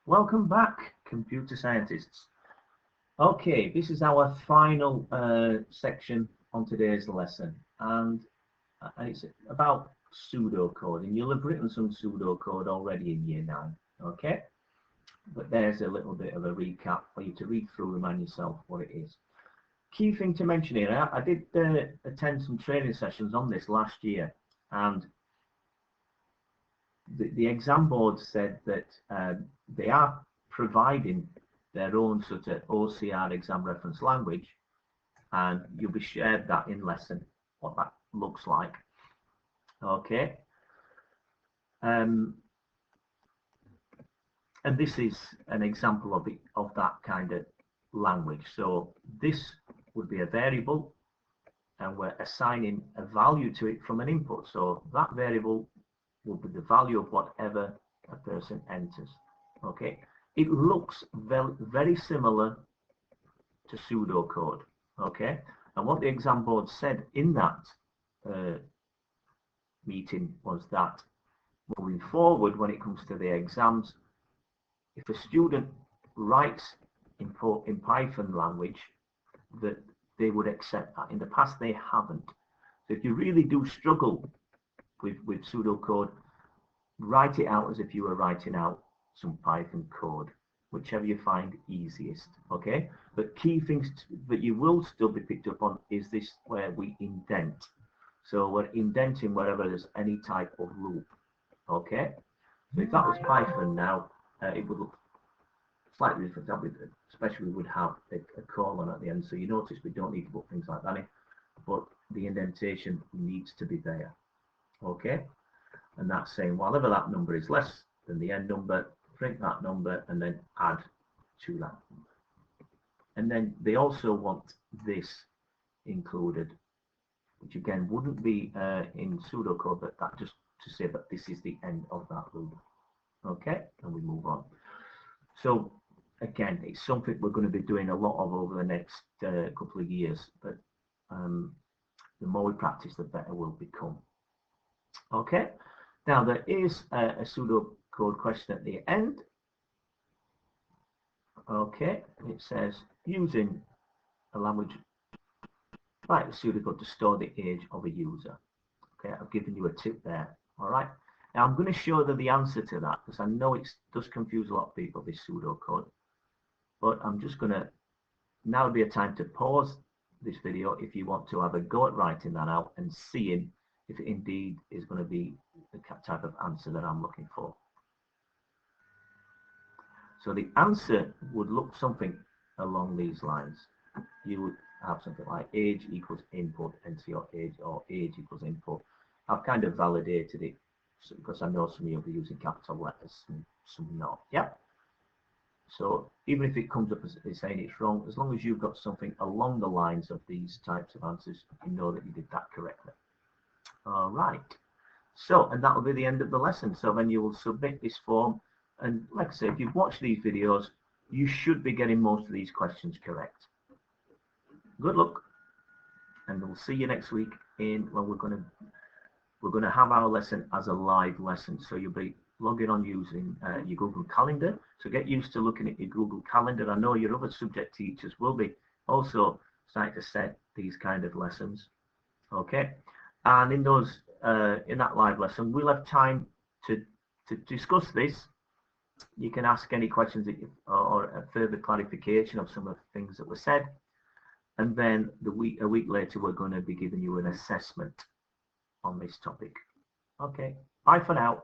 Welcome back, computer scientists. Okay, this is our final section on today's lesson, and it's about pseudocode. And you'll have written some pseudocode already in Year 9, okay? But there's a little bit of a recap for you to read through, remind yourself what it is. Key thing to mention here, I did attend some training sessions on this last year, and the exam board said that they are providing their own sort of OCR exam reference language, and you'll be shared that in lesson, what that looks like. Okay. And this is an example of that kind of language. So this would be a variable, and we're assigning a value to it from an input. So that variable will be the value of whatever a person enters. Okay, it looks very similar to pseudocode. Okay, and what the exam board said in that meeting was that moving forward, when it comes to the exams, if a student writes in Python language, that they would accept that. In the past, they haven't. So if you really do struggle with pseudocode, write it out as if you were writing out some Python code, whichever you find easiest. Okay, but key things that you will still be picked up on is this, where we indent. So we're indenting wherever there's any type of loop. Okay, so if that was Python now, it would look slightly different. Especially we would have a colon at the end. So you notice we don't need to put things like that in, but the indentation needs to be there. Okay, and that's saying whatever that number is less than the end number, print that number and then add to that number. And then they also want this included, which again wouldn't be in pseudocode, but that just to say that this is the end of that loop. Okay, and we move on. So again, it's something we're going to be doing a lot of over the next couple of years, but the more we practice, the better we'll become. Okay, now there is a pseudocode question at the end. Okay, it says using a language like the pseudocode to store the age of a user. Okay, I've given you a tip there. All right, now I'm going to show the answer to that, because I know it does confuse a lot of people, this pseudocode. But I'm just going to, now would be a time to pause this video if you want to have a go at writing that out and seeing if it indeed is going to be the type of answer that I'm looking for. So the answer would look something along these lines. You would have something like age equals input, enter your age, or age equals input. I've kind of validated it because I know some of you will be using capital letters and some not. Yeah. So even if it comes up as saying it's wrong, as long as you've got something along the lines of these types of answers, you know that you did that correctly. All right. So, and that will be the end of the lesson. So then you will submit this form. And like I say, if you've watched these videos, you should be getting most of these questions correct. Good luck. And we'll see you next week in when we're going to have our lesson as a live lesson. So you'll be logging on using your Google Calendar. So get used to looking at your Google Calendar. I know your other subject teachers will be also starting to set these kind of lessons. Okay, and in those in that live lesson, we'll have time to discuss this. You can ask any questions that or a further clarification of some of the things that were said, and then a week later we're going to be giving you an assessment on this topic. Okay, bye for now.